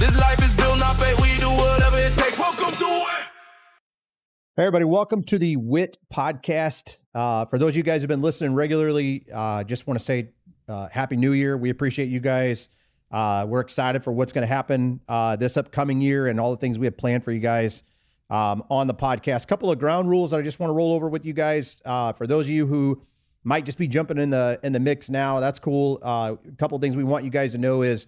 This life is built, not fate. We do whatever it takes. Welcome to it. Hey, everybody. Welcome to the WIT podcast. For those of you guys who have been listening regularly, just want to say Happy New Year. We appreciate you guys. We're excited for what's going to happen this upcoming year and all the things we have planned for you guys on the podcast. A couple of ground rules that I just want to roll over with you guys. For those of you who might just be jumping in the mix now, that's cool. A couple of things we want you guys to know is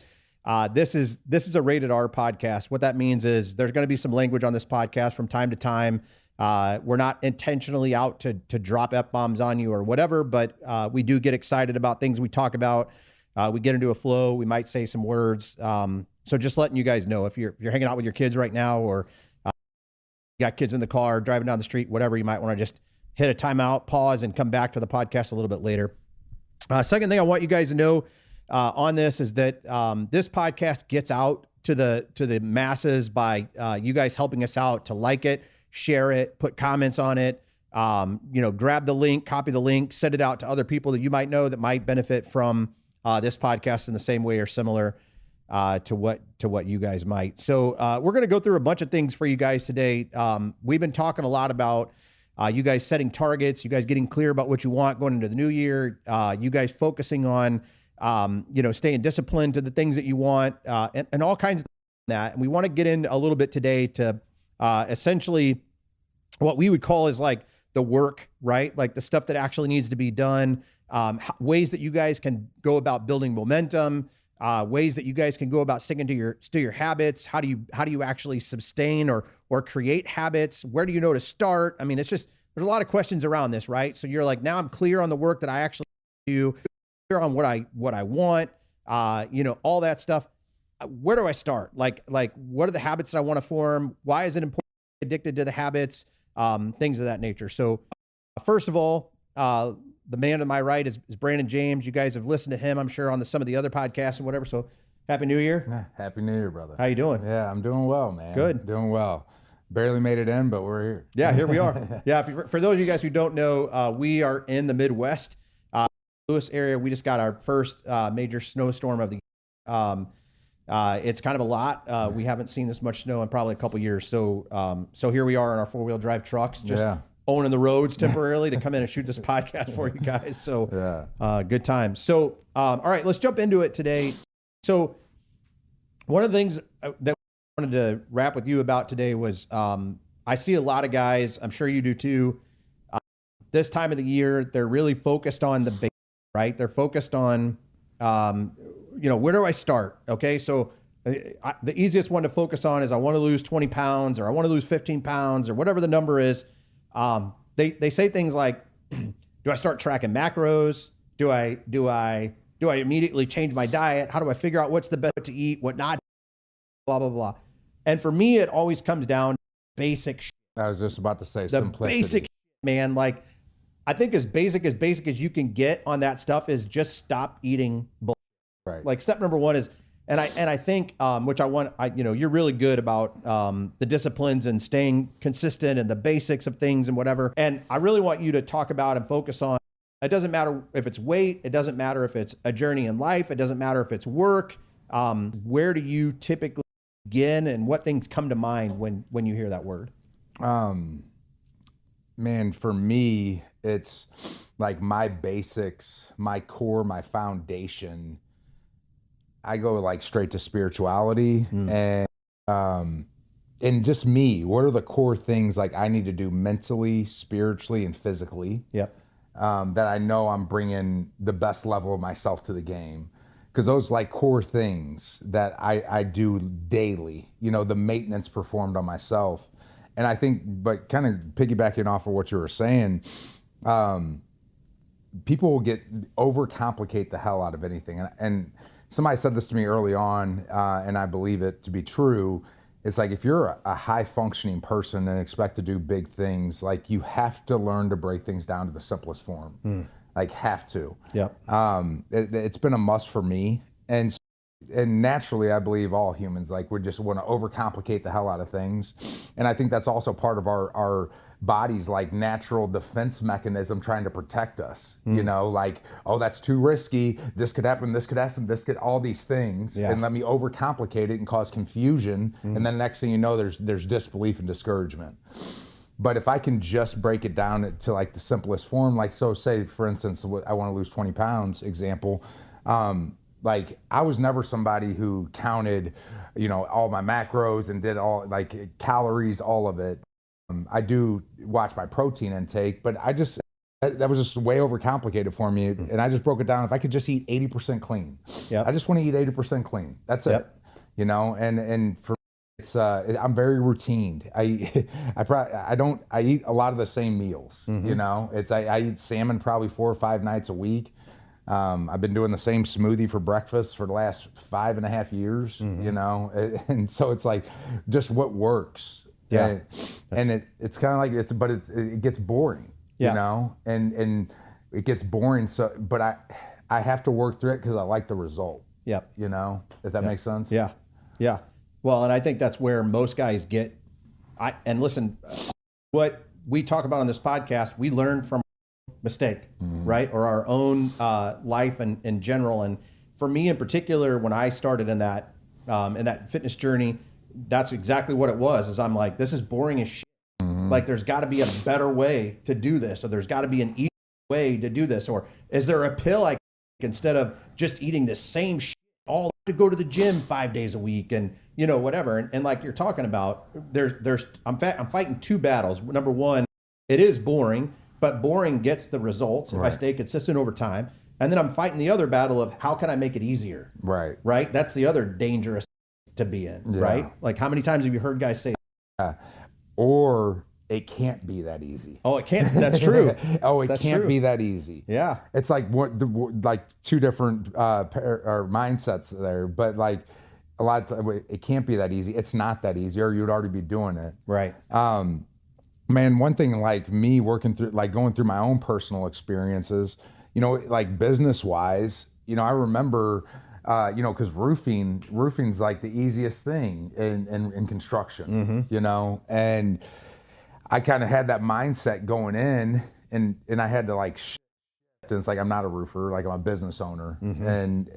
this is a rated R podcast. What that means is there's going to be some language on this podcast from time to time. We're not intentionally out to drop F-bombs on you or whatever, but we do get excited about things we talk about. We get into a flow. We might say some words. So just letting you guys know, if you're hanging out with your kids right now, or you got kids in the car, driving down the street, whatever, you might want to just hit a timeout, pause, and come back to the podcast a little bit later. Second thing I want you guys to know on this is that this podcast gets out to the masses by you guys helping us out to like it, share it, put comments on it, grab the link, copy the link, send it out to other people that you might know that might benefit from this podcast in the same way or similar to what you guys might. So we're going to go through a bunch of things for you guys today. We've been talking a lot about you guys setting targets, you guys getting clear about what you want going into the new year, you guys focusing on, staying disciplined to the things that you want, and all kinds of that. And we want to get in a little bit today to essentially what we would call is like the work, right? Like the stuff that actually needs to be done, ways that you guys can go about building momentum, ways that you guys can go about sticking to your habits. How do you actually sustain or create habits? Where do you know to start? I mean, it's just, there's a lot of questions around this, right? So you're like, now I'm clear on the work that I actually do, clear on what I want, all that stuff. Where do I start? Like what are the habits that I want to form? Why is it important to be addicted to the habits? Things of that nature. So first of all, the man to my right is Brandon James. You guys have listened to him, I'm sure, on some of the other podcasts and whatever. So Happy New Year. Happy New Year, brother. How you doing? Yeah, I'm doing well, man. Good. Doing well. Barely made it in, but we're here. Yeah, here we are. Yeah, for those of you guys who don't know, we are in the Midwest, Lewis area. We just got our first major snowstorm of the year. It's kind of a lot. We haven't seen this much snow in probably a couple years. So here we are in our 4-wheel drive trucks, just owning the roads temporarily to come in and shoot this podcast for you guys. So good times. So, all right, let's jump into it today. So one of the things that I wanted to wrap with you about today was I see a lot of guys, I'm sure you do too, this time of the year, they're really focused on the basics, right? They're focused on, where do I start? Okay, so the easiest one to focus on is I want to lose 20 pounds or I want to lose 15 pounds or whatever the number is. They say things like, do I start tracking macros? Do I immediately change my diet? How do I figure out what's the best to eat, what not, blah, blah, blah. And for me, it always comes down to basic shit. I was just about to say the simplicity. Basic shit, man. Like, I think as basic as you can get on that stuff is just stop eating bullshit. Right. Like step number one is, and I think, you're really good about the disciplines and staying consistent and the basics of things and whatever. And I really want you to talk about and focus on, it doesn't matter if it's weight, it doesn't matter if it's a journey in life, it doesn't matter if it's work. Where do you typically begin and what things come to mind when you hear that word? Man, for me, it's like my basics, my core, my foundation. I go like straight to spirituality and just me. What are the core things like I need to do mentally, spiritually, and physically? Yep. That I know I'm bringing the best level of myself to the game. Because those like core things that I do daily, the maintenance performed on myself. And I think, but kind of piggybacking off of what you were saying, people will overcomplicate the hell out of anything. And somebody said this to me early on, and I believe it to be true. It's like, if you're a high functioning person and expect to do big things, like you have to learn to break things down to the simplest form. Like have to. Yeah. It's been a must for me. And naturally, I believe all humans, like we just want to overcomplicate the hell out of things. And I think that's also part of our body's like natural defense mechanism trying to protect us. You know, like, oh, that's too risky. This could happen. This could happen. This could all these things, and let me overcomplicate it and cause confusion. And then next thing you know, there's disbelief and discouragement. But if I can just break it down to like the simplest form, like, so say for instance, I want to lose 20 pounds example. Like, I was never somebody who counted, you know, all my macros and did all like calories, all of it. I do watch my protein intake, but that was just way overcomplicated for me. And I just broke it down. If I could just eat 80% clean, I just want to eat 80% clean. That's it, you know? And for it's, I'm very routined. I eat a lot of the same meals, you know, I eat salmon probably 4 or 5 nights a week. I've been doing the same smoothie for breakfast for the last 5.5 years, you know? And so it's like just what works. And it's kind of like it gets boring, you know, and it gets boring. So, but I have to work through it because I like the result. You know, if that makes sense. Yeah. Well, and I think that's where most guys get. And listen, what we talk about on this podcast, we learn from mistake, right, or our own life and in general. And for me in particular, when I started in that fitness journey, that's exactly what it was. Is I'm like, this is boring as shit. Like, there's got to be a better way to do this, or there's got to be an easier way to do this, or is there a pill I can take instead of just eating the same shit all to go to the gym 5 days a week and, you know, whatever. And like you're talking about, I'm fighting 2 battles. Number one, it is boring, but boring gets the results if I stay consistent over time. And then I'm fighting the other battle of how can I make it easier? Right. That's the other dangerous to be in, right? Like, how many times have you heard guys say, or it can't be that easy. Oh, it can't. That's true. It can't be that easy. Yeah. It's like like 2 different or mindsets there, but like a lot of times, it can't be that easy. It's not that easy, or you'd already be doing it. Right. Man, one thing, like me going through my own personal experiences, you know, like business wise, you know, I remember, you know, because roofing's like the easiest thing in construction, you know, and I kind of had that mindset going in, and I had to like shift. And it's like, I'm not a roofer, like I'm a business owner, and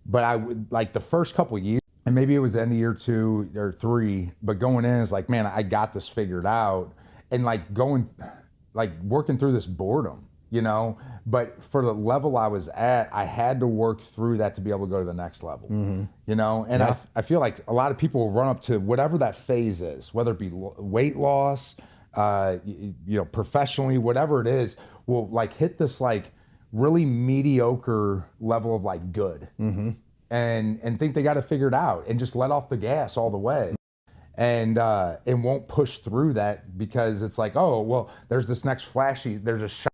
but I would like the first couple of years, and maybe it was the end of year 2 or 3, but going in is like, man, I got this figured out, and like working through this boredom, you know, but for the level I was at, I had to work through that to be able to go to the next level, you know, and I feel like a lot of people will run up to whatever that phase is, whether it be weight loss, you know, professionally, whatever it is, will like hit this like really mediocre level of like good, and think they got it figured out and just let off the gas all the way. And won't push through that because it's like, oh, well, there's this next flashy, there's a shiny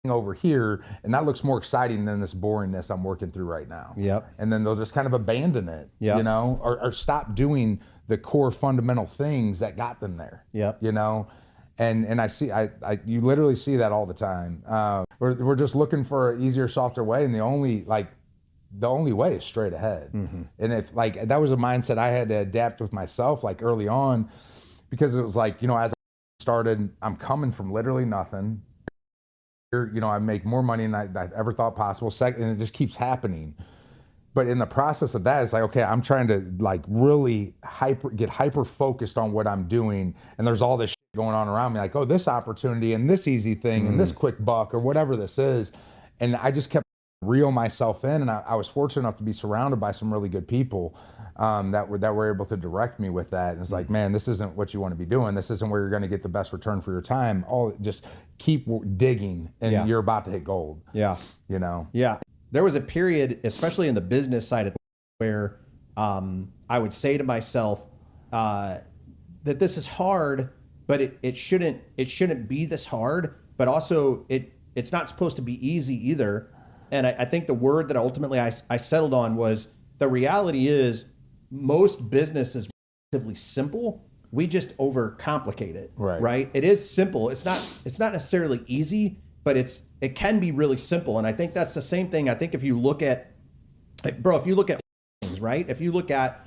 over here, and that looks more exciting than this boringness I'm working through right now. And then they'll just kind of abandon it, you know, or stop doing the core fundamental things that got them there. You know, and I see, you literally see that all the time. We're just looking for an easier, softer way, and the only way is straight ahead. And if like that was a mindset I had to adapt with myself like early on, because it was like, you know, as I started, I'm coming from literally nothing. You know, I make more money than I ever thought possible. And it just keeps happening. But in the process of that, it's like, okay, I'm trying to like really get hyper focused on what I'm doing. And there's all this shit going on around me, like, oh, this opportunity and this easy thing and this quick buck or whatever this is. And I just kept reel myself in. And I was fortunate enough to be surrounded by some really good people that were able to direct me with that. And it's like, man, this isn't what you want to be doing. This isn't where you're going to get the best return for your time. Just keep digging, and you're about to hit gold. You know? There was a period, especially in the business side of where I would say to myself that this is hard, but it shouldn't be this hard, but also it's not supposed to be easy either. And I think the word that ultimately I settled on was, the reality is most business is relatively simple. We just overcomplicate it, right? It is simple. It's not necessarily easy, but it can be really simple. And I think that's the same thing. I think if you look at, things, right? If you look at,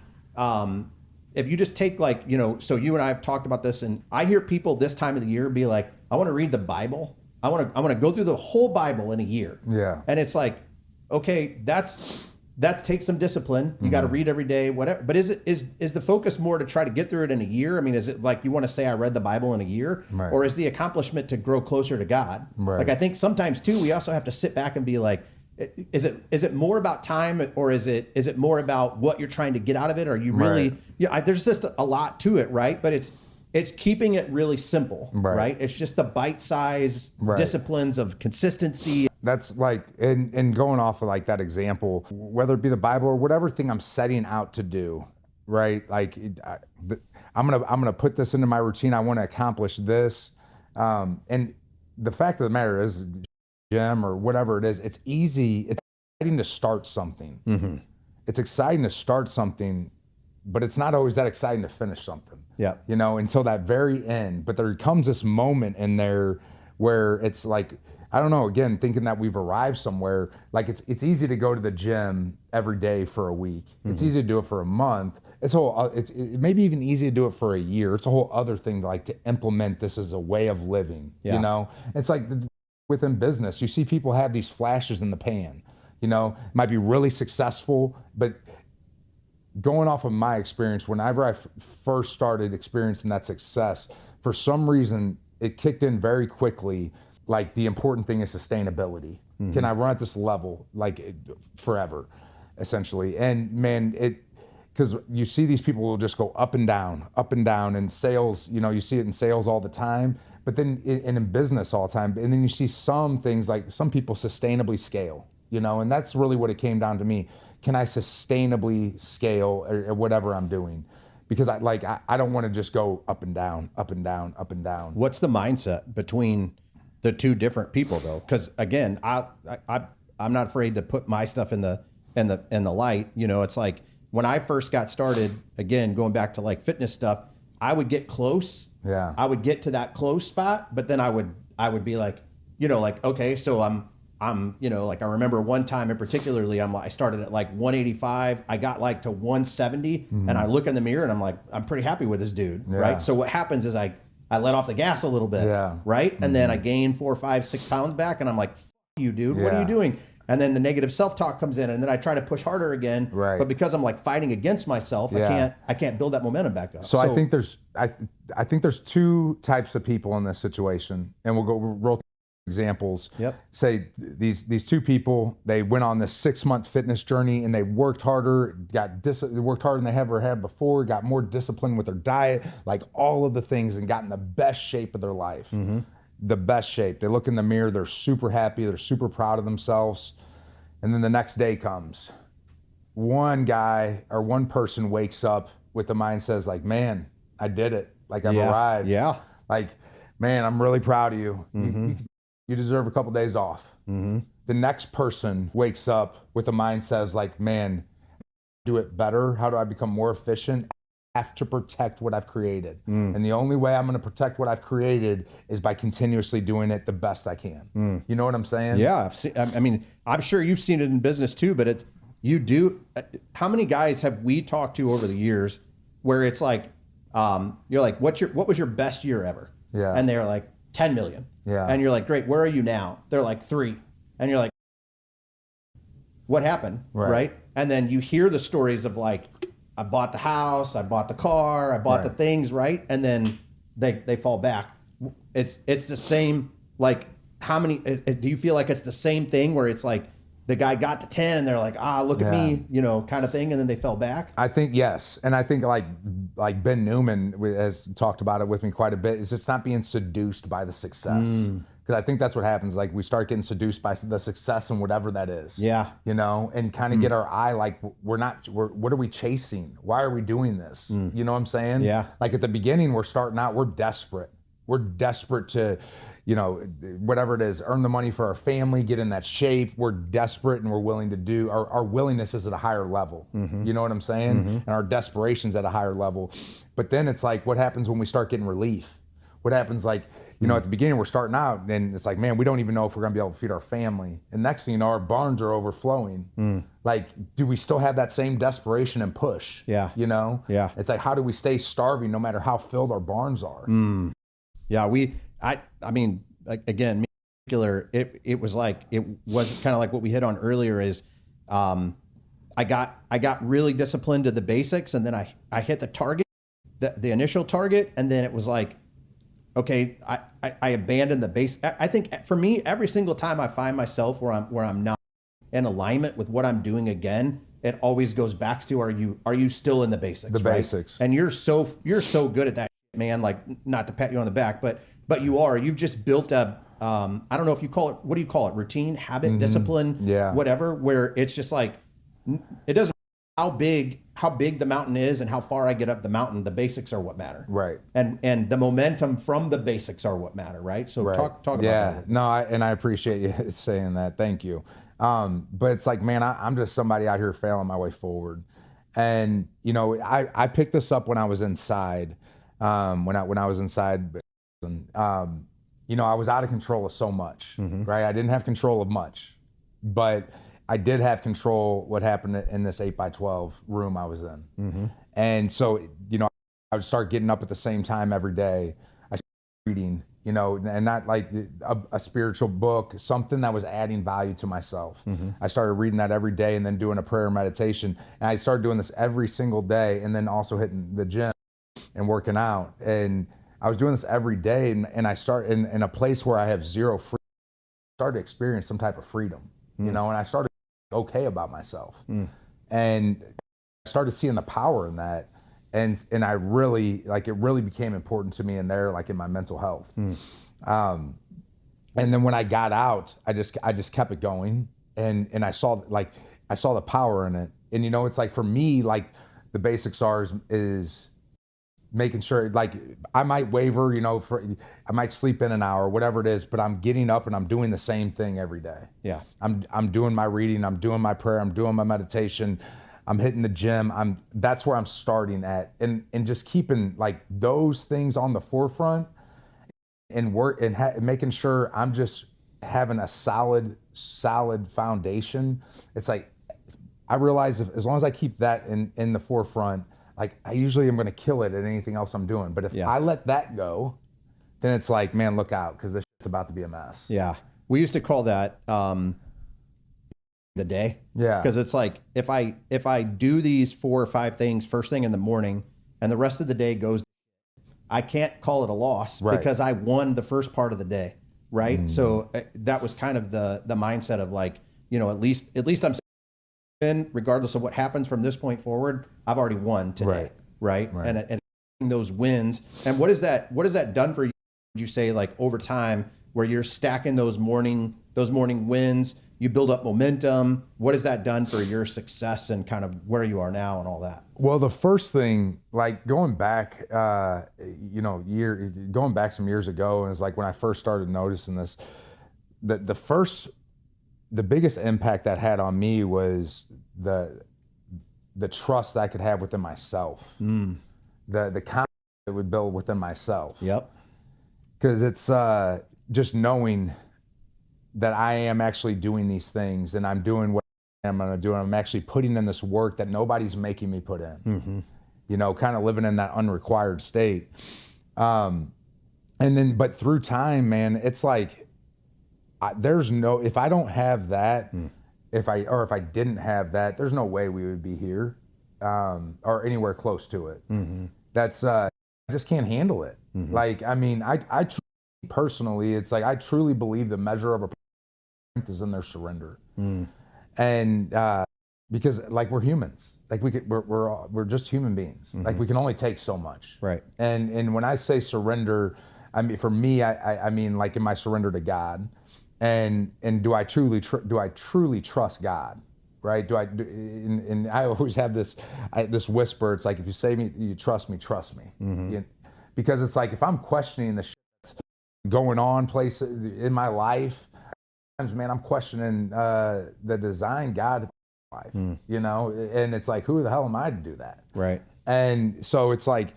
if you just take like, you know, so you and I have talked about this, and I hear people this time of the year be like, I want to read the Bible. I want to go through the whole Bible in a year. Yeah. And it's like, okay, that takes some discipline. You got to read every day, whatever. But is the focus more to try to get through it in a year? I mean, is it like you want to say I read the Bible in a year, Right. or is the accomplishment to grow closer to God? Right. Like I think sometimes too, we also have to sit back and be like, is it more about time, or is it more about what you're trying to get out of it? Are you really? Right. Yeah, there's just a lot to it, right? But it's keeping it really simple, Right. right? It's just the bite-sized Right. disciplines of consistency. That's like, and going off of like that example, whether it be the Bible or whatever thing I'm setting out to do, right? Like I'm gonna put this into my routine. I want to accomplish this, and the fact of the matter is, gym or whatever it is, it's easy. It's exciting to start something. Mm-hmm. It's exciting to start something, but it's not always that exciting to finish something. Yeah. You know, until that very end. But there comes this moment in there where it's like, I don't know, again, thinking that we've arrived somewhere. Like it's easy to go to the gym every day for a week. It's easy to do it for a month. It's maybe even easy to do it for a year. It's a whole other thing to like to implement this as a way of living. Yeah. You know, it's like within business, you see people have these flashes in the pan. You know, might be really successful, but going off of my experience, whenever I first started experiencing that success, for some reason, it kicked in very quickly. Like the important thing is sustainability. Can I run at this level like forever, essentially? And man, because you see these people will just go up and down, and sales, you know, you see it in sales all the time, but then in business all the time. And then you see some things like some people sustainably scale, you know, and that's really what it came down to me. Can I sustainably scale or whatever I'm doing? Because I don't want to just go up and down, up and down, up and down. What's the mindset between the two different people though? Because again, I'm not afraid to put my stuff in the light. You know, it's like when I first got started, again, going back to like fitness stuff, I would get close. Yeah. I would get to that close spot, but then I would be like, you know, like, okay, so I'm, you know, like I remember one time in particularly, I started at like 185. I got like to 170 and I look in the mirror and I'm like, I'm pretty happy with this dude. Yeah. Right. So what happens is I let off the gas a little bit. Yeah. Right. And then I gain 4, 5, 6 pounds back and I'm like, F you, dude, what are Yeah. you doing? And then the negative self-talk comes in and then I try to push harder again. Right. But because I'm like fighting against myself, Yeah. I can't build that momentum back up. So I think there's two types of people in this situation, and we'll roll through examples. Yep. Say these two people, they went on this 6-month fitness journey and they worked harder, they worked harder than they ever had before, got more disciplined with their diet, like all of the things, and got in the best shape of their life. The best shape. They look in the mirror, they're super happy, they're super proud of themselves. And then the next day comes. One guy or one person wakes up with the mind says like, man, I did it. Like I've arrived. Yeah. Like, man, I'm really proud of you. You deserve a couple days off. The next person wakes up with a mindset of like, man, do it better. How do I become more efficient? I have to protect what I've created. And the only way I'm going to protect what I've created is by continuously doing it the best I can. You know what I'm saying? Yeah. I mean, I'm sure you've seen it in business too, but how many guys have we talked to over the years where it's like, you're like, what was your best year ever? Yeah. And they're like 10 million. Yeah. And you're like, great, where are you now? They're like 3. And you're like, what happened? Right. And then you hear the stories of like, I bought the house, I bought the car, I bought the things, right? And then they fall back. It's the same, like how many, do you feel like it's the same thing where it's like the guy got to 10 and they're like, look at me, you know, kind of thing. And then they fell back? I think yes. And I think like Ben Newman has talked about it with me quite a bit, is just not being seduced by the success. Because I think that's what happens. Like we start getting seduced by the success and whatever that is. Yeah. You know, and kind of get our eye like what are we chasing? Why are we doing this? You know what I'm saying? Yeah. Like at the beginning, we're starting out, we're desperate. We're desperate to, you know, whatever it is, earn the money for our family, get in that shape. We're desperate and we're willing to do, our willingness is at a higher level. You know what I'm saying? And our desperation's at a higher level. But then it's like, what happens when we start getting relief? What happens like, you know, at the beginning we're starting out and it's like, man, we don't even know if we're gonna be able to feed our family. And next thing you know, our barns are overflowing. Like, do we still have that same desperation and push? Yeah. You know? Yeah. It's like, how do we stay starving no matter how filled our barns are? Yeah, I mean, like, again, me in particular, it was kind of like what we hit on earlier is, I got really disciplined to the basics, and then I hit the target, the initial target, and then it was like, okay, I abandoned the base. I think for me, every single time I find myself where I'm not in alignment with what I'm doing again, it always goes back to, are you still in the basics? The right? basics. And you're so good at that, man. Like, not to pat you on the back, but you've just built a, I don't know if you call it, what do you call it? Routine, habit, discipline, whatever, where it's just like, it doesn't matter how big the mountain is and how far I get up the mountain. The basics are what matter. Right. And the momentum from the basics are what matter. Right. So talk about that. No, I appreciate you saying that. Thank you. But it's like, man, I'm just somebody out here failing my way forward. And, you know, I picked this up when I was inside, when I was inside, and, you know, I was out of control of so much, right? I didn't have control of much, but I did have control what happened in this 8x12 room I was in. And so, you know, I would start getting up at the same time every day. I started reading, you know, and not like a spiritual book, something that was adding value to myself. I started reading that every day and then doing a prayer meditation. And I started doing this every single day, and then also hitting the gym and working out. And I was doing this every day, and I started in a place where I have zero freedom. I started to experience some type of freedom, you know, and I started okay about myself. And I started seeing the power in that. And I really, like, it really became important to me in there, like in my mental health. And then when I got out, I just kept it going. And I saw the power in it. And, you know, it's like, for me, like, the basics is making sure, like, I might waver, you know, I might sleep in an hour, whatever it is, but I'm getting up and I'm doing the same thing every day. Yeah. I'm doing my reading, I'm doing my prayer, I'm doing my meditation, I'm hitting the gym. That's where I'm starting at, and just keeping, like, those things on the forefront, and making sure I'm just having a solid foundation. It's like, I realize as long as I keep that in the forefront, like, I usually am going to kill it at anything else I'm doing. But if I let that go, then it's like, man, look out, because this shit's about to be a mess. Yeah. We used to call that the day. Yeah. Because it's like, if I do these 4 or 5 things first thing in the morning and the rest of the day goes, I can't call it a loss, because I won the first part of the day. Right. So that was kind of the mindset of, like, you know, at least I'm in, regardless of what happens from this point forward, I've already won today. Right. And those wins. And what has that done for you? Would you say, like, over time, where you're stacking those morning wins, you build up momentum? What has that done for your success and kind of where you are now and all that? Well, the first thing, like, going back, you know, going back some years ago, and it's like when I first started noticing this, the biggest impact that had on me was the trust that I could have within myself, the confidence that would build within myself. Yep. Because it's just knowing that I am actually doing these things, and I'm doing what I'm going to do, and I'm actually putting in this work that nobody's making me put in. You know, kind of living in that unrequired state. And then, but through time, man, it's like, if I don't have that, if I didn't have that, there's no way we would be here, or anywhere close to it. That's, I just can't handle it. Like, I mean, I personally, it's like, I truly believe the measure of a strength is in their surrender. And, because, like, we're humans, like, we're just human beings. Like, we can only take so much. Right. And when I say surrender, I mean, for me, I mean, like, in my surrender to God, and do I truly trust God, right? And I always have this whisper. It's like, if you say you trust me, trust me. Because it's like, if I'm questioning the shit that's going on in my life, sometimes, man, I'm questioning the design God of my life, you know? And it's like, who the hell am I to do that? Right. And so it's like,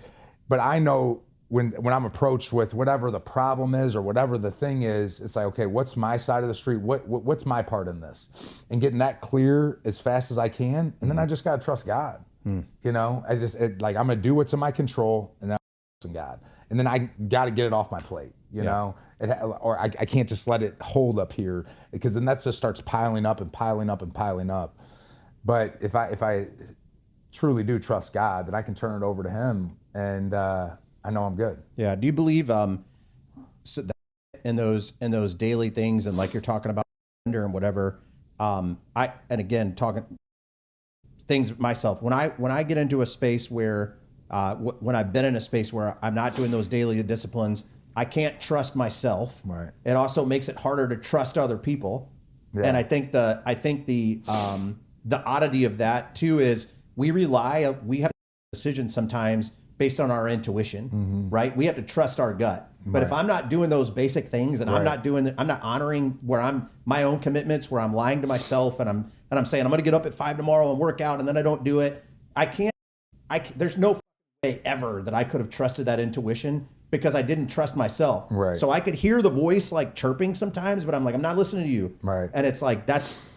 but I know when I'm approached with whatever the problem is or whatever the thing is, it's like, okay, what's my side of the street? What's my part in this? And getting that clear as fast as I can. And then I just got to trust God. You know, I'm going to do what's in my control, and then I'm trusting God. And then I got to get it off my plate, you know, or I can't just let it hold up here, because then that just starts piling up and piling up and piling up. But if I truly do trust God, then I can turn it over to Him, and I know I'm good. Yeah. Do you believe so that in those daily things, and like you're talking about and whatever, and again talking things myself, when I get into a space where when I've been in a space where I'm not doing those daily disciplines, I can't trust myself. Right. It also makes it harder to trust other people. Yeah. And I think the oddity of that too is we have decisions sometimes based on our intuition, right? We have to trust our gut. But if I'm not doing those basic things, and I'm not honoring my own commitments, where I'm lying to myself, and I'm saying I'm going to get up at 5 tomorrow and work out, and then I don't do it, there's no way ever that I could have trusted that intuition, because I didn't trust myself. Right. So I could hear the voice like chirping sometimes, but I'm like, I'm not listening to you. Right. And it's like,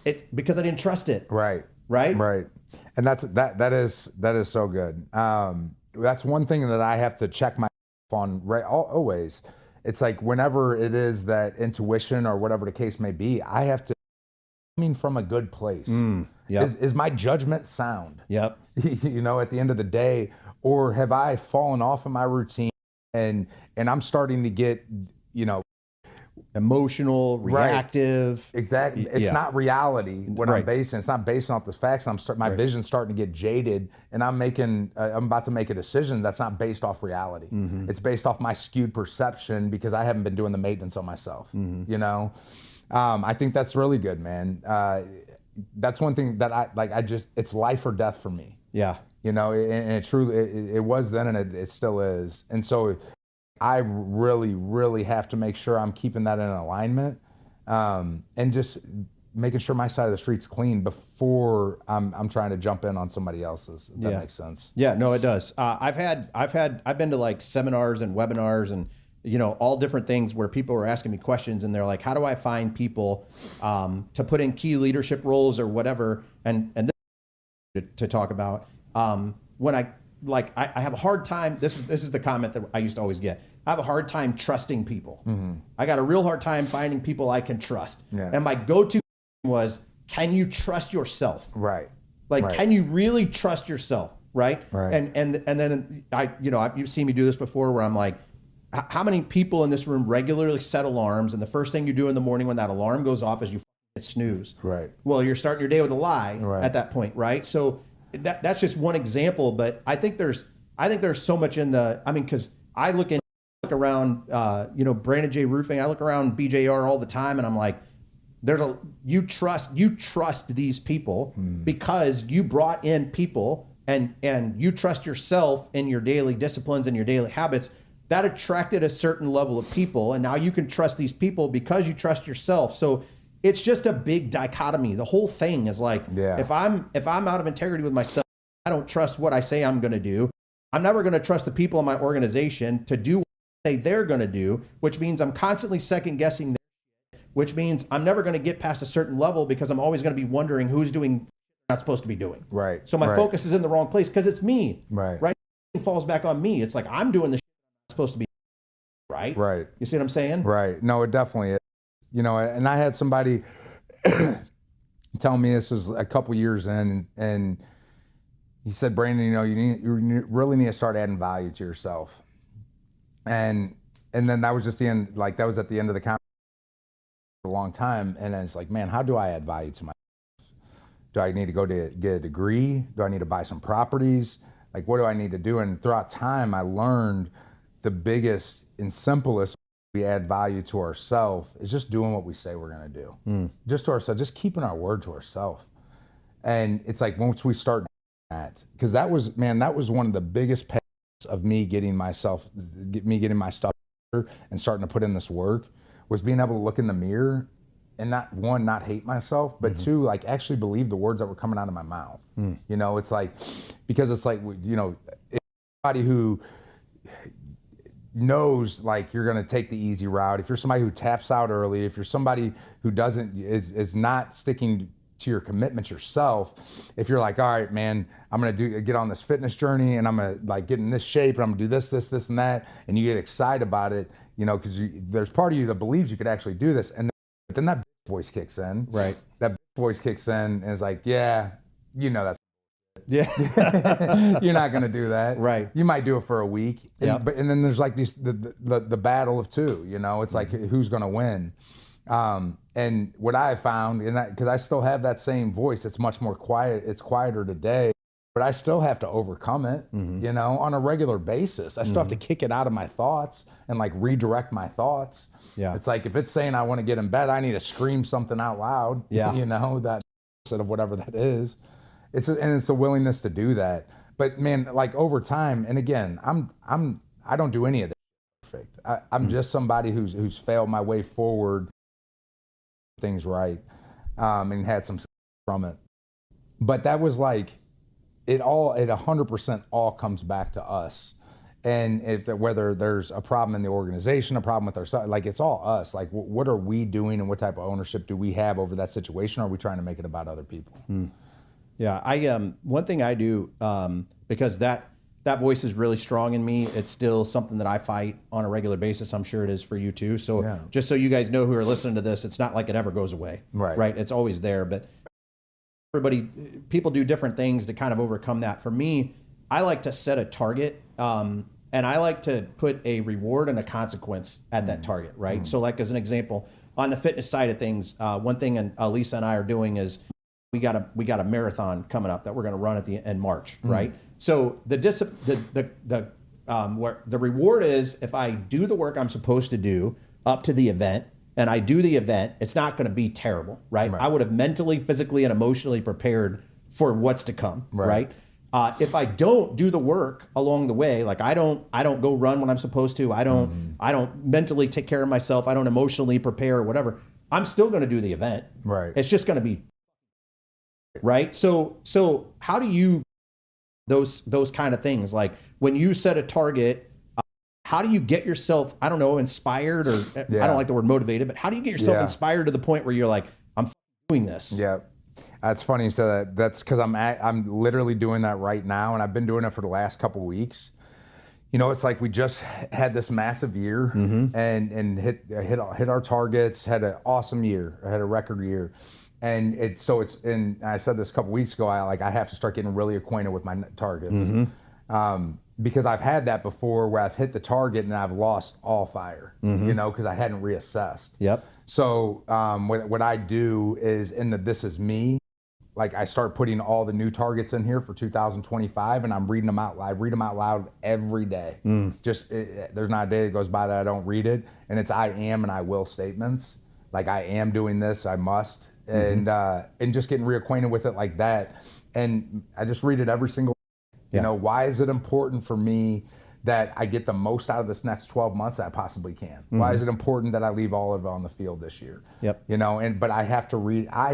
it's because I didn't trust it. Right. Right. Right. And that is so good. That's one thing that I have to check myself on, right? Always. It's like whenever it is that intuition or whatever the case may be, I have to coming from a good place. Yep. Is my judgment sound? Yep. You know, at the end of the day, or have I fallen off of my routine and I'm starting to get, you know, emotional, reactive. Right. Exactly. It's not reality what I'm basing. It's not based off the facts. My vision's starting to get jaded, and I'm about to make a decision that's not based off reality. It's based off my skewed perception, because I haven't been doing the maintenance on myself. You know, I think that's really good, man. That's one thing that it's life or death for me. Yeah. You know, and it truly, it was then, and it still is. And so I really, really have to make sure I'm keeping that in alignment, and just making sure my side of the street's clean before I'm trying to jump in on somebody else's. If that makes sense. Yeah, no, it does. I've been to like seminars and webinars and, you know, all different things where people are asking me questions, and they're like, how do I find people to put in key leadership roles or whatever? And this to talk about when I have a hard time. This is the comment that I used to always get. I have a hard time trusting people. I got a real hard time finding people I can trust. Yeah. And my go-to was, can you trust yourself? Right. Like, can you really trust yourself? Right. Right. And then you've seen me do this before, where I'm like, how many people in this room regularly set alarms, and the first thing you do in the morning when that alarm goes off is you hit snooze? Right. Well, you're starting your day with a lie at that point, right? So that's just one example, but I think there's so much in because I look around, Brandon J. Roofing, I look around BJR all the time, and I'm like, you trust these people because you brought in people, and you trust yourself in your daily disciplines and your daily habits. That attracted a certain level of people, and now you can trust these people because you trust yourself. So it's just a big dichotomy. The whole thing is like, if I'm out of integrity with myself, I don't trust what I say I'm going to do. I'm never going to trust the people in my organization to do what they say they're going to do, which means I'm constantly second guessing, which means I'm never going to get past a certain level, because I'm always going to be wondering who's doing what I'm not supposed to be doing. Right. So my focus is in the wrong place, because it's me. Right. It falls back on me. It's like, I'm doing the shit I'm supposed to be. Right. Right. You see what I'm saying? Right. No, it definitely is. You know, and I had somebody tell me, this was a couple years in, and he said, Brandon, you really need to start adding value to yourself. And then that was just the end. Like, that was at the end of the conversation for a long time. And then it's like, man, how do I add value to myself? Do I need to go to get a degree? Do I need to buy some properties? Like, what do I need to do? And throughout time, I learned the biggest and simplest we add value to ourselves is just doing what we say we're going to do. Just to ourselves, just keeping our word to ourselves. And it's like, once we start that, because that was one of the biggest pains of me getting my stuff and starting to put in this work, was being able to look in the mirror and not hate myself, but two, like, actually believe the words that were coming out of my mouth. You know, it's like, because it's like, you know, anybody who knows like you're going to take the easy route, if you're somebody who taps out early, if you're somebody who is not sticking to your commitment yourself, if you're like, all right, man, I'm going to get on this fitness journey and I'm going to like get in this shape and I'm going to do this and that, and you get excited about it, you know, because there's part of you that believes you could actually do this, and then that voice kicks in. Right. That voice kicks in and is like, yeah, you know that's Yeah. you're not going to do that. Right. You might do it for a week. Yep. And then there's like the battle of two, you know, it's like who's going to win. And what I found, because I still have that same voice, it's much more quiet, it's quieter today, but I still have to overcome it, you know, on a regular basis. I still have to kick it out of my thoughts and like redirect my thoughts. Yeah. It's like if it's saying I want to get in bed, I need to scream something out loud, you know, that instead of whatever that is. It's a willingness to do that. But man, like over time, and again, I don't do any of that perfect. I'm just somebody who's failed my way forward, things right, and had some from it. But that was like, it 100% all comes back to us. And whether there's a problem in the organization, a problem with ourselves, like it's all us. Like what are we doing and what type of ownership do we have over that situation? Or are we trying to make it about other people? Yeah, one thing I do, because that voice is really strong in me, it's still something that I fight on a regular basis. I'm sure it is for you too. So just so you guys know who are listening to this, it's not like it ever goes away. Right? It's always there. But people do different things to kind of overcome that. For me, I like to set a target, and I like to put a reward and a consequence at that target, right? So like as an example, on the fitness side of things, one thing Lisa and I are doing is, we got a marathon coming up that we're going to run at the end March, right? So where the reward is, if I do the work I'm supposed to do up to the event, and I do the event, it's not going to be terrible, right? I would have mentally, physically, and emotionally prepared for what's to come, right? If I don't do the work along the way, like I don't go run when I'm supposed to, I don't mentally take care of myself, I don't emotionally prepare or whatever, I'm still going to do the event. Right. It's just going to be right. So how do you those kind of things, like when you set a target, how do you get yourself, I don't know, inspired, or I don't like the word motivated, but how do you get yourself inspired to the point where you're like, I'm doing this? Yeah. That's funny you said that. That's because I'm literally doing that right now, and I've been doing it for the last couple weeks. You know, it's like we just had this massive year and hit our targets, had an awesome year, had a record year. And and I said this a couple weeks ago, I have to start getting really acquainted with my targets. Because I've had that before where I've hit the target and I've lost all fire, you know, because I hadn't reassessed. Yep. So what I do is in the This Is Me, like I start putting all the new targets in here for 2025, and I'm reading them out. I read them out loud every day. There's not a day that goes by that I don't read it, and it's I am and I will statements. Like I am doing this, I must, and just getting reacquainted with it like that. And I just read it every single day. You know, why is it important for me that I get the most out of this next 12 months that I possibly can? Why is it important that I leave all of it on the field this year? Yep. You know, but I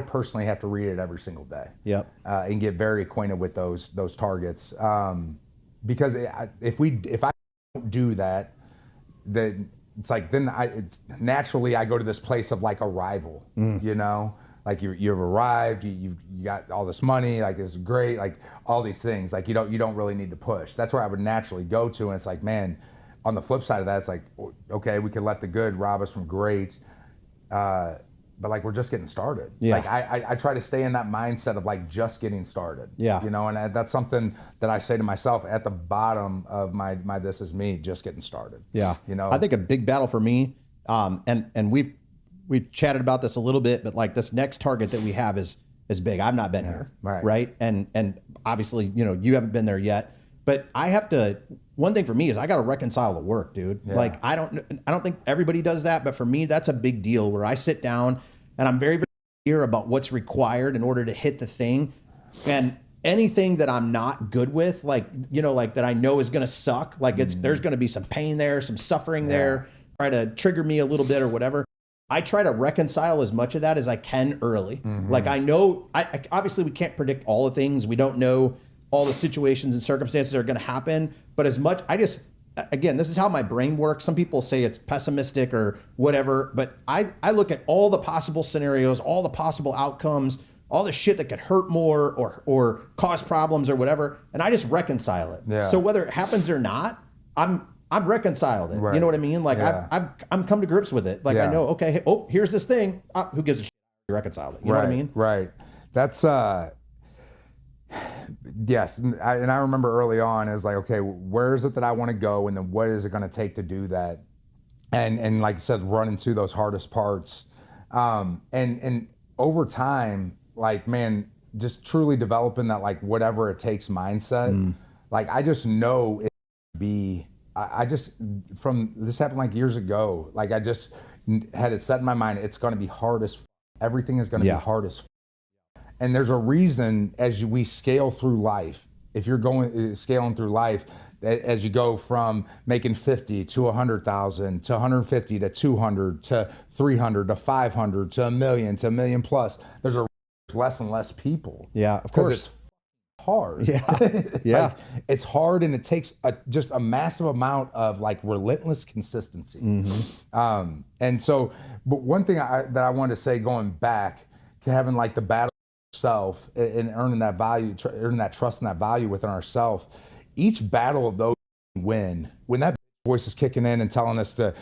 personally have to read it every single day. Yep. And get very acquainted with those targets. Because if I don't do that, then it's like, naturally I go to this place of like arrival, you know? Like you've arrived, you got all this money, like it's great, like all these things, like you don't really need to push. That's where I would naturally go to, and it's like, man, on the flip side of that, it's like, okay, we could let the good rob us from great, but like we're just getting started. Like I try to stay in that mindset of like just getting started. Yeah. You know, and that's something that I say to myself at the bottom of my This Is Me, just getting started. Yeah. You know, I think a big battle for me, and we've chatted about this a little bit, but like this next target that we have is big. I've not been here, right? And obviously, you know, you haven't been there yet. But I have to. One thing for me is I got to reconcile the work, dude. Yeah. Like I don't think everybody does that, but for me, that's a big deal. Where I sit down and I'm very, very clear about what's required in order to hit the thing, and anything that I'm not good with, like you know, like that I know is gonna suck. Like there's gonna be some pain there, some suffering there, try to trigger me a little bit or whatever. I try to reconcile as much of that as I can early. Like I know, I obviously we can't predict all the things. We don't know all the situations and circumstances that are going to happen. But as much, again, this is how my brain works. Some people say it's pessimistic or whatever, but I look at all the possible scenarios, all the possible outcomes, all the shit that could hurt more or cause problems or whatever, and I just reconcile it. Yeah. So whether it happens or not, I've reconciled it. Right. You know what I mean? Like Yeah. I'm come to grips with it. Like Yeah. I know, okay, oh, here's this thing. Who gives a shit? You reconciled it. You know what I mean? Right. That's yes. And I remember early on, it was like, okay, where is it that I want to go, and then what is it going to take to do that? And like you said, running through those hardest parts, and over time, like, man, just truly developing that, like, whatever it takes mindset. Like, I just know it be. I just, from this happened like years ago. Like, I just had it set in my mind, it's going to be hard as. Everything is going to be hard as. And there's a reason as we scale through life, if you're scaling through life, as you go from making 50 to 100,000 to 150 to 200 to 300 to 500 to a million plus, there's less and less people. Yeah, of course. It's hard. Yeah, yeah. Like, it's hard, and it takes just a massive amount of, like, relentless consistency. And so, but one thing that I wanted to say, going back to having, like, the battle with yourself and earning that value, earning that trust and that value within ourselves, each battle of those we win, when that voice is kicking in and telling us to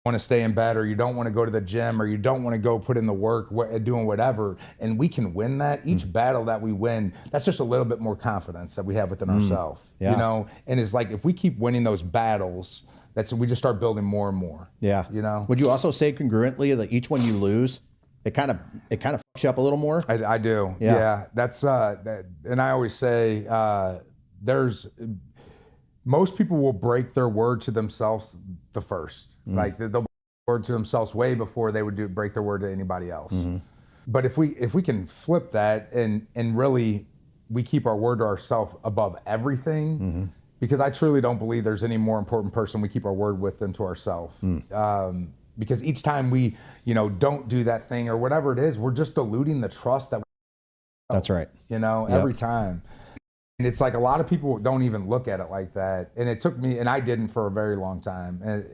want to stay in bed, or you don't want to go to the gym, or you don't want to go put in the work, doing whatever, and we can win that. Each battle that we win, that's just a little bit more confidence that we have within ourselves, Yeah. you know? And it's like, if we keep winning those battles, we just start building more and more. Yeah. You know? Would you also say congruently that each one you lose, it kind of fucks you up a little more? I do. Yeah. Yeah. That's, and I always say, most people will break their word to themselves the first. Like, they'll break their word to themselves way before they would break their word to anybody else. But if we can flip that and really we keep our word to ourselves above everything, because I truly don't believe there's any more important person we keep our word with than to ourselves. Because each time we, don't do that thing or whatever it is, we're just diluting the trust that we have. That's right. Every time. And it's like, a lot of people don't even look at it like that. And it took me, and I didn't for a very long time.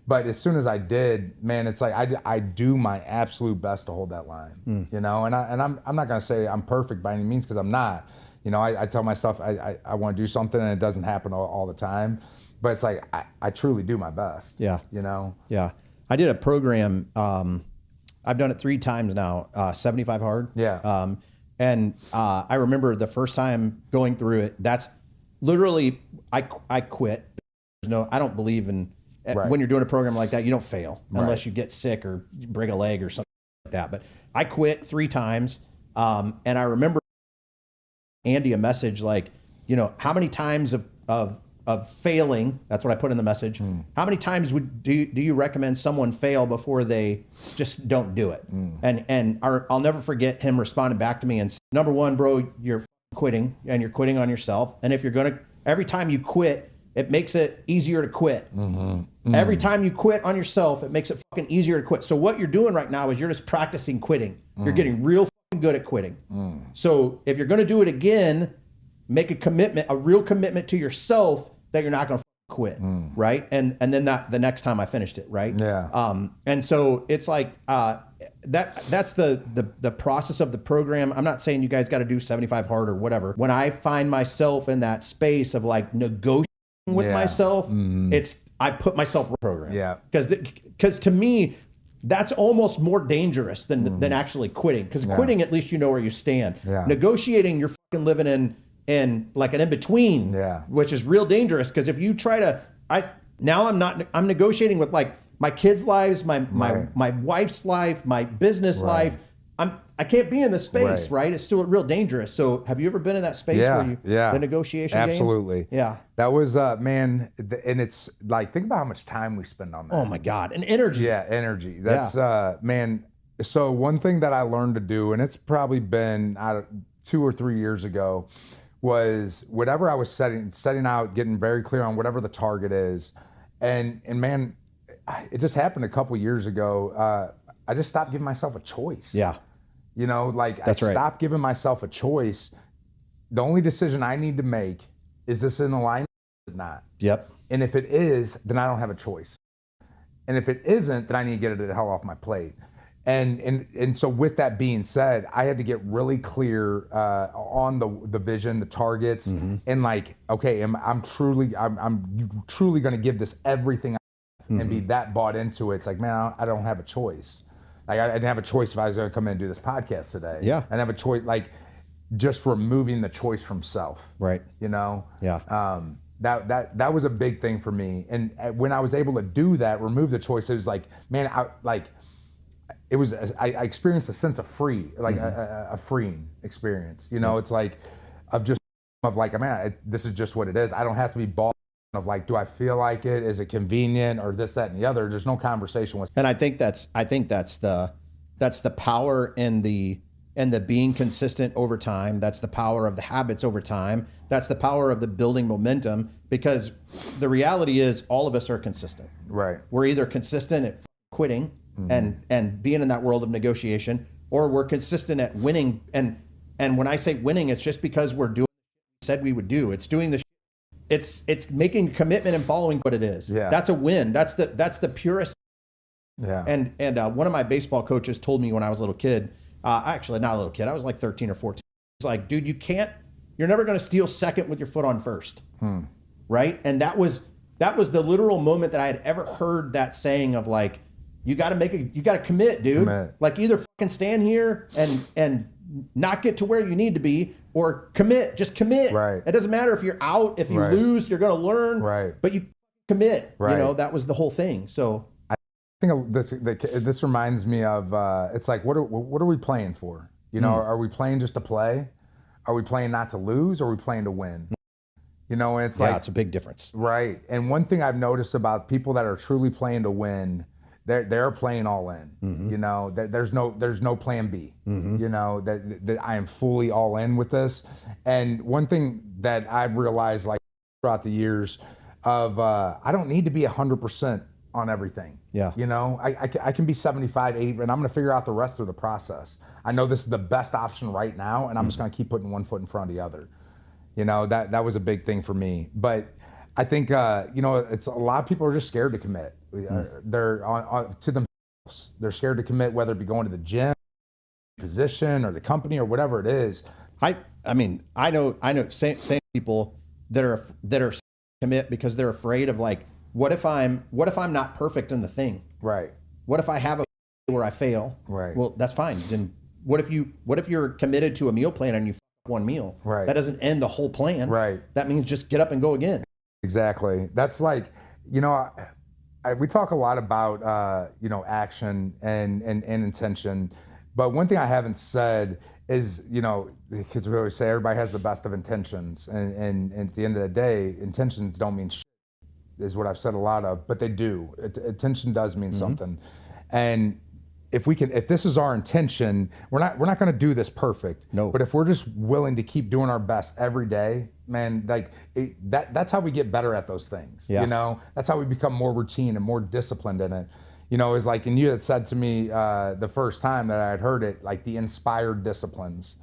But as soon as I did, man, it's like I do my absolute best to hold that line, And I'm not gonna say I'm perfect by any means, because I'm not. I tell myself I want to do something, and it doesn't happen all the time. But it's like I truly do my best. Yeah. Yeah. I did a program. I've done it 3 times now. 75 Hard. Yeah. And I remember the first time going through it. That's literally I quit. I don't believe in when you're doing a program like that, you don't fail unless you get sick or you break a leg or something like that. But I quit 3 times, and I remember Andy a message like, how many times of failing? That's what I put in the message. How many times do you recommend someone fail before they just don't do it? And I'll never forget him responding back to me and saying, number one, bro, you're quitting, and you're quitting on yourself. And if you're gonna, every time you quit, it makes it easier to quit. Every time you quit on yourself, it makes it fucking easier to quit. So what you're doing right now is you're just practicing quitting. You're getting real fucking good at quitting. So if you're gonna do it again, make a real commitment to yourself that you're not gonna quit, right? And then the next time I finished it, right? Yeah. And so it's like that's the process of the program. I'm not saying you guys got to do 75 Hard or whatever. When I find myself in that space of like negotiating with myself, I put myself in the program. Yeah. Because to me, that's almost more dangerous than actually quitting. Because quitting, at least you know where you stand. Yeah. Negotiating, you're fucking living in like an in-between, which is real dangerous. Because if you try to, I'm negotiating with like my kids' lives, my wife's life, my business life. I can't be in the space, right? It's still real dangerous. So have you ever been in that space where you, the negotiation game? Absolutely. Yeah. That was, man, and it's like, think about how much time we spend on that. Oh my God. And energy. Yeah, energy. That's, man. So one thing that I learned to do, and it's probably been 2 or 3 years ago, was whatever I was setting out, getting very clear on whatever the target is. And man, it just happened a couple years ago. I just stopped giving myself a choice. Yeah. I stopped giving myself a choice. The only decision I need to make is this in alignment not. Yep. And if it is, then I don't have a choice. And if it isn't, then I need to get it the hell off my plate. And so with that being said, I had to get really clear on the vision, the targets, and like, okay, I'm truly going to give this everything I have and be that bought into it. It's like, man, I don't have a choice. Like I didn't have a choice if I was going to come in and do this podcast today. Yeah. I didn't have a choice, like just removing the choice from self. Right. You know? Yeah. That was a big thing for me. And when I was able to do that, remove the choice, it was like, man, I experienced a sense of free, like a freeing experience. You know, it's like man, this is just what it is. I don't have to be bought of like, do I feel like it? Is it convenient or this, that, and the other? There's no conversation with. And I think that's the power in the being consistent over time. That's the power of the habits over time. That's the power of the building momentum, because the reality is all of us are consistent. Right. We're either consistent at quitting and being in that world of negotiation, or we're consistent at winning. And when I say winning, it's just because we're doing what we said we would do. It's doing the it's making a commitment and following what it is. Yeah. That's a win. That's the purest. Yeah. And one of my baseball coaches told me when I was a little kid, actually not a little kid, I was like 13 or 14. He's like, dude, you're never going to steal second with your foot on first. Right. And that was the literal moment that I had ever heard that saying of like, you got to commit, dude. Commit. Like either fucking stand here and not get to where you need to be, or just commit. Right. It doesn't matter if you're out, if you Right. lose, you're going to learn. Right. But you commit. Right. You know, that was the whole thing. So I think this reminds me of it's like, what are we playing for? You know, are we playing just to play? Are we playing not to lose? Or are we playing to win? You know, and it's like, it's a big difference. Right. And one thing I've noticed about people that are truly playing to win, they're playing all in. You know, there's no plan B. You know, that I am fully all in with this. And one thing that I've realized, like throughout the years, of I don't need to be 100% on everything. Yeah. You know, I can be 75, 80, and I'm going to figure out the rest of the process. I know this is the best option right now, and I'm just going to keep putting one foot in front of the other. You know, that was a big thing for me. But I think, you know, it's a lot of people are just scared to commit. They're to themselves. They're scared to commit, whether it be going to the gym, position, or the company, or whatever it is. I mean, I know same people that are commit because they're afraid of like, what if I'm not perfect in the thing? Right. What if I have a where I fail? Right. Well, that's fine. Then what if you're committed to a meal plan and you f one meal? Right. That doesn't end the whole plan. Right. That means just get up and go again. Exactly. That's like, you know, we talk a lot about, you know, action and intention, but one thing I haven't said is, you know, because we always say everybody has the best of intentions, and at the end of the day, intentions don't mean shit, is what I've said a lot of, but they do. Intention does mean something. And if this is our intention, we're not going to do this perfect. No. But if we're just willing to keep doing our best every day, man, like that's how we get better at those things. Yeah. You know, that's how we become more routine and more disciplined in it. You know, it's like, and you had said to me the first time that I had heard it, like the inspired disciplines.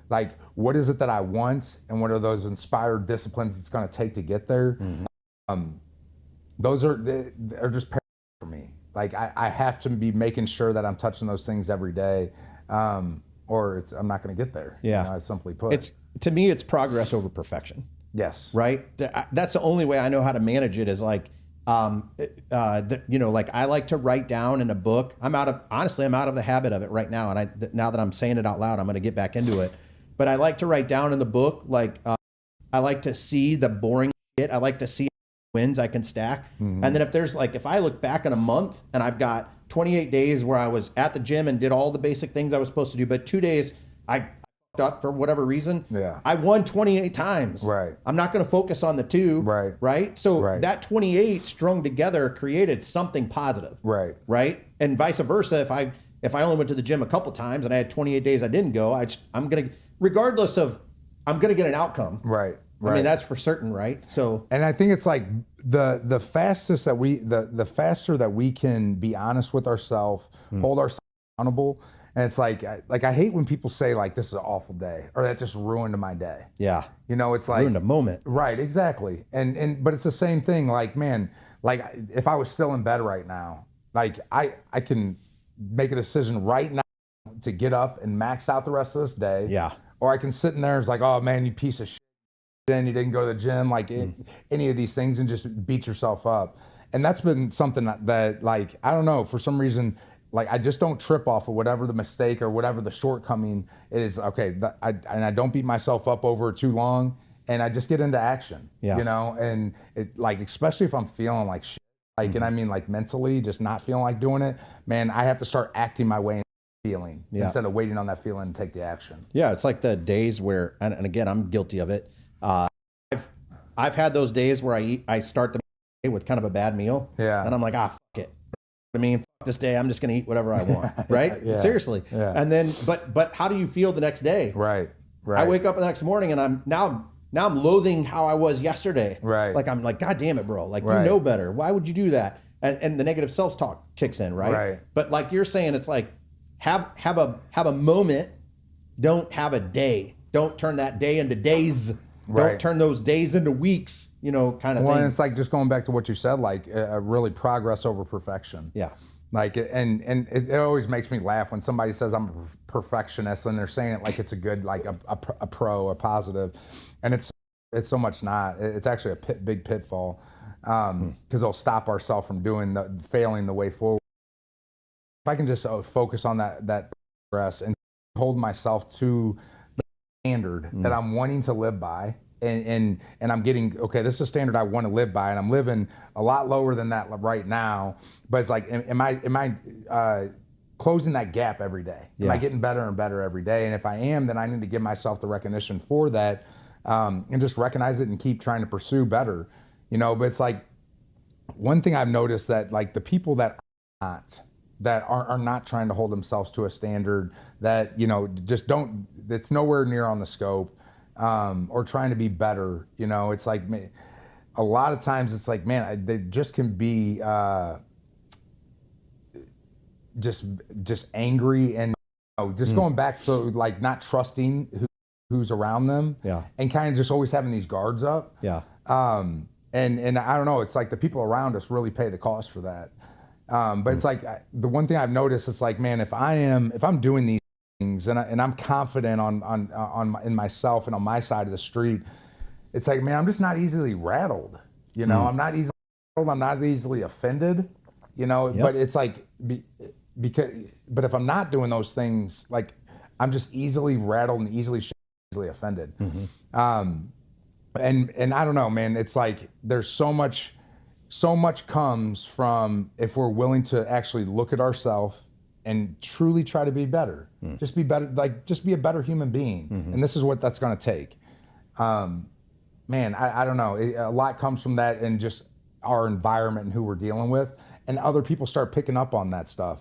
Like, what is it that I want, and what are those inspired disciplines it's going to take to get there? Those are just paramount for me. Like, I have to be making sure that I'm touching those things every day, or I'm not going to get there. Yeah. You know, simply put. To me, it's progress over perfection. Yes. Right. That's the only way I know how to manage it is like, you know, like I like to write down in a book. I'm out of the habit of it right now. And now that I'm saying it out loud, I'm going to get back into it. But I like to write down in the book, like, I like to see the boring shit. I like to see wins I can stack. And then if I look back in a month and I've got 28 days where I was at the gym and did all the basic things I was supposed to do, but 2 days I fucked up for whatever reason. Yeah. I won 28 times. Right. I'm not going to focus on the 2. Right. Right. So Right. that 28 strung together created something positive. Right. Right. And vice versa. If I only went to the gym a couple times and I had 28 days I didn't go, I'm going to, regardless of, I'm going to get an outcome. Right. I mean, that's for certain, right? So, and I think it's like the fastest that the faster that we can be honest with ourselves, hold ourselves accountable, And it's like I hate when people say like, this is an awful day, or that just ruined my day. Yeah. You know, it's like Ruined a moment. Right, exactly. But it's the same thing. Like, man, like if I was still in bed right now, like I can make a decision right now to get up and max out the rest of this day. Yeah. Or I can sit in there and it's like, oh man, you piece of shit. Then you didn't go to the gym, like any of these things, and just beat yourself up. And that's been something that like, I don't know, for some reason, like I just don't trip off of whatever the mistake or whatever the shortcoming is. Okay, and I don't beat myself up over it too long, and I just get into action. Yeah. You know, and it, like, especially if I'm feeling like shit, like, and I mean like mentally just not feeling like doing it, man, I have to start acting my way into feeling instead of waiting on that feeling to take the action. Yeah, it's like the days where, and again, I'm guilty of it. I've had those days where I start the day with kind of a bad meal. Yeah. And I'm like, fuck it. I mean, fuck this day. I'm just going to eat whatever I want. Right? Yeah. Seriously. Yeah. And then, but how do you feel the next day? Right. I wake up the next morning and I'm loathing how I was yesterday. Right. Like, I'm like, God damn it, bro. Like, you know better. Why would you do that? And the negative self-talk kicks in, right? Right. But like you're saying, it's like, have a moment. Don't have a day. Don't turn that day into days. Right. Don't turn those days into weeks, you know, kind of thing. Well, and it's like just going back to what you said, like really progress over perfection. Yeah. Like, and it always makes me laugh when somebody says I'm a perfectionist and they're saying it like it's a good, like a pro, a positive, and it's so much not. It's actually a big pitfall because it'll stop ourselves from failing the way forward. If I can just focus on that progress and hold myself to standard that I'm wanting to live by, and I'm getting, okay, this is a standard I want to live by, and I'm living a lot lower than that right now, but it's like, am I closing that gap every day? Am I getting better and better every day? And if I am, then I need to give myself the recognition for that, and just recognize it and keep trying to pursue better, you know. But it's like, one thing I've noticed that like the people that are not trying to hold themselves to a standard, that, you know, just don't, it's nowhere near on the scope, or trying to be better, you know. It's like, a lot of times it's like, man, they just can be just angry and, you know, just going back to like not trusting who's around them, and kind of just always having these guards up. And I don't know, it's like the people around us really pay the cost for that. But it's like, the one thing I've noticed, it's like, man, if I'm doing these things and I'm confident in myself and on my side of the street, it's like, man, I'm just not easily rattled. You know, I'm not easily rattled, I'm not easily offended, you know. But it's like, but if I'm not doing those things, like, I'm just easily rattled and easily offended. And I don't know, man, it's like, there's so much comes from if we're willing to actually look at ourselves and truly try to be better. Just be better, like, just be a better human being. And this is what that's going to take. Man, I don't know. A lot comes from that, and just our environment and who we're dealing with, and other people start picking up on that stuff,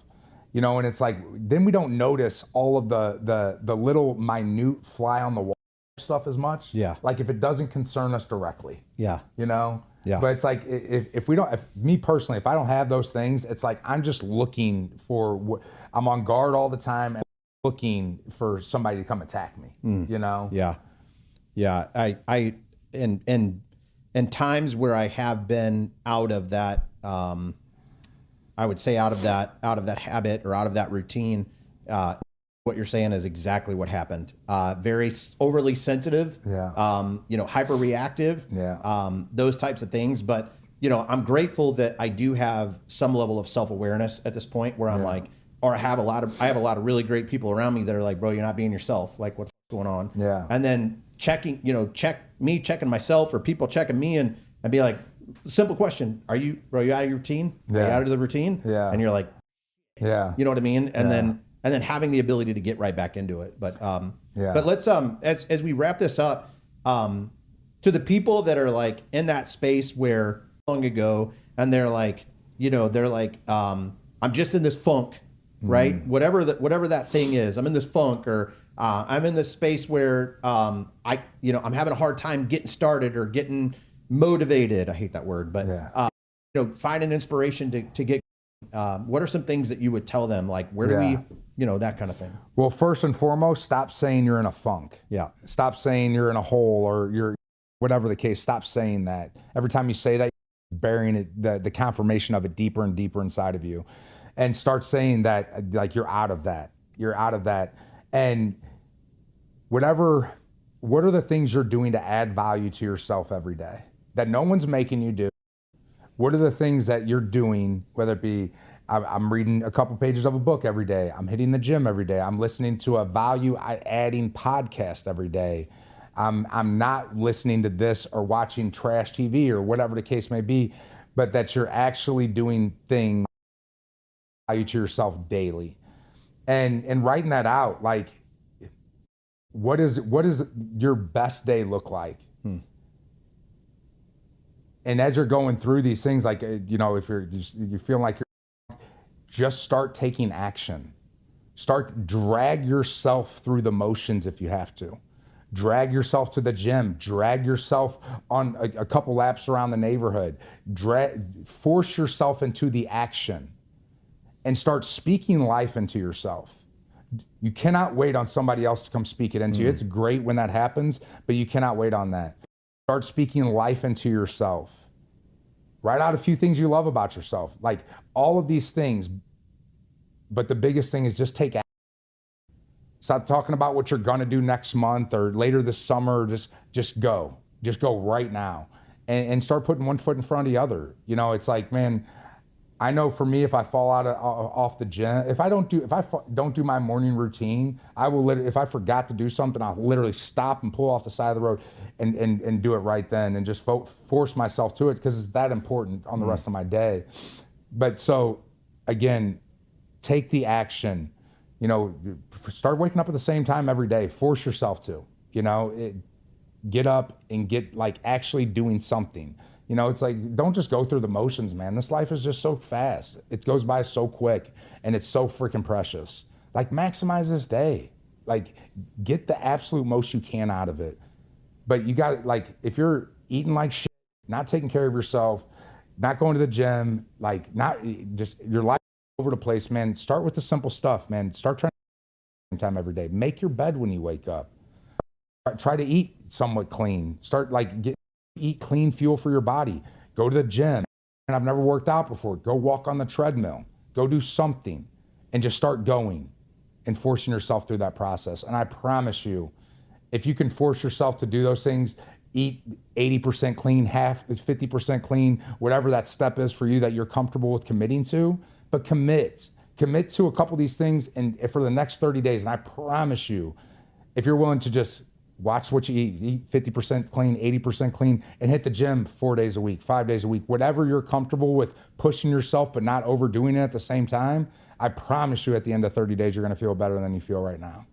you know. And it's like, then we don't notice all of the little minute fly on the wall stuff as much. Like, if it doesn't concern us directly. You know. But it's like, if me personally, if I don't have those things, it's like, I'm just looking for I'm on guard all the time and looking for somebody to come attack me, you know? I in times where I have been out of that, I would say out of that habit or out of that routine, what you're saying is exactly what happened. Very overly sensitive, you know, hyper reactive, those types of things. But, you know, I'm grateful that I do have some level of self-awareness at this point where I'm like, or I have a lot of really great people around me that are like, bro, you're not being yourself. Like, what's going on? And then checking myself, or people checking me, and be like, simple question: Are you out of your routine? Are you out of the routine? And you're like, you know what I mean? And then having the ability to get right back into it. But but let's as we wrap this up, to the people that are like in that space where long ago, and they're like, you know, I'm just in this funk, right? Whatever that thing is, I'm in this funk, or I'm in this space where I'm having a hard time getting started or getting motivated. I hate that word, but you know, finding inspiration to get. What are some things that you would tell them? Like, where that kind of thing. Well, first and foremost, stop saying you're in a funk. Yeah. Stop saying you're in a hole or you're whatever the case. Stop saying that. Every time you say that, you're burying it, the confirmation of it deeper and deeper inside of you. And start saying that like you're out of that. You're out of that. And what are the things you're doing to add value to yourself every day that no one's making you do? What are the things that you're doing, whether it be I'm reading a couple pages of a book every day, I'm hitting the gym every day, I'm listening to a value-adding podcast every day, I'm not listening to this or watching trash TV or whatever the case may be, but that you're actually doing things value to yourself daily. And writing that out, like, what does your best day look like? And as you're going through these things, like, if you're feeling like you're, just start taking action. Drag yourself through the motions if you have to. Drag yourself to the gym. Drag yourself on a couple laps around the neighborhood. Force yourself into the action and start speaking life into yourself. You cannot wait on somebody else to come speak it into you. It's great when that happens, but you cannot wait on that. Start speaking life into yourself. Write out a few things you love about yourself, like all of these things. But the biggest thing is just take action. Stop talking about what you're gonna do next month or later this summer. Just go. Just go right now, and start putting one foot in front of the other. It's like, man, I know for me, if I fall off the gym, if I don't do my morning routine, I will literally, if I forgot to do something, I'll literally stop and pull off the side of the road and do it right then and just force myself to it because it's that important on the rest of my day. But so again, take the action. Start waking up at the same time every day. Force yourself to. Get up and get like actually doing something. It's like, don't just go through the motions, man. This life is just so fast. It goes by so quick and it's so freaking precious. Like, maximize this day. Like, get the absolute most you can out of it. But you got, like, if you're eating like shit, not taking care of yourself, not going to the gym, like, not just your life over the place, man, start with the simple stuff, man. Start trying to time every day. Make your bed when you wake up. Try to eat somewhat clean. Start, like, eat clean fuel for your body. Go to the gym. And I've never worked out before. Go walk on the treadmill. Go do something and just start going and forcing yourself through that process. And I promise you, if you can force yourself to do those things, eat 80% clean, 50% clean, whatever that step is for you that you're comfortable with committing to, but commit to a couple of these things and for the next 30 days. And I promise you, if you're willing to just watch what you eat 50% clean, 80% clean, and hit the gym 4 days a week, 5 days a week, whatever you're comfortable with pushing yourself, but not overdoing it at the same time, I promise you at the end of 30 days, you're going to feel better than you feel right now.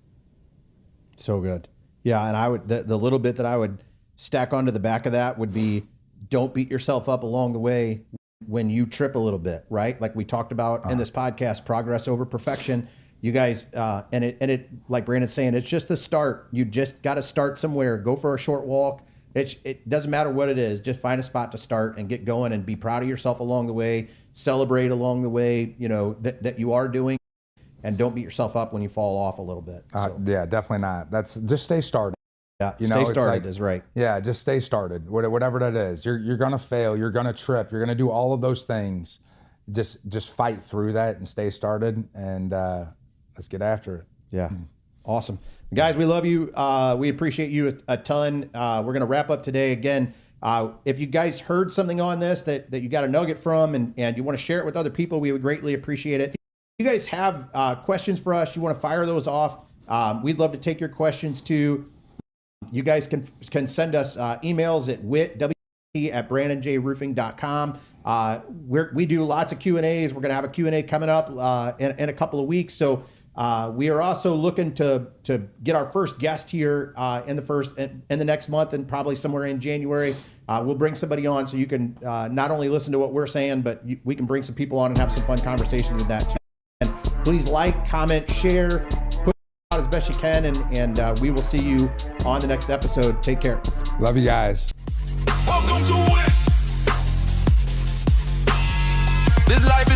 So good. Yeah. And I would, the little bit that I would stack onto the back of that would be, don't beat yourself up along the way when you trip a little bit, right? Like we talked about in this podcast, progress over perfection. You guys, and it, like Brandon's saying, it's just the start. You just got to start somewhere. Go for a short walk. It doesn't matter what it is. Just find a spot to start and get going and be proud of yourself along the way. Celebrate along the way, that you are doing, and don't beat yourself up when you fall off a little bit. So. Yeah, definitely not. Just stay started. Yeah, stay started is right. Yeah, just stay started. Whatever that is, you're gonna fail. You're gonna trip. You're gonna do all of those things. Just fight through that and stay started and. Let's get after it. Yeah. Awesome. Guys, we love you. We appreciate you a ton. We're going to wrap up today. Again, if you guys heard something on this that you got a nugget from and you want to share it with other people, we would greatly appreciate it. If you guys have questions for us, you want to fire those off, we'd love to take your questions too. You guys can send us emails at wit@brandonjroofing.com. We do lots of Q&As. We're going to have a Q&A coming up in a couple of weeks. So we are also looking to get our first guest here in the next month and probably somewhere in January. We'll bring somebody on so you can not only listen to what we're saying, but we can bring some people on and have some fun conversations with that too. And please like, comment, share, put it out as best you can, and we will see you on the next episode. Take care. Love you guys. Welcome to it. This life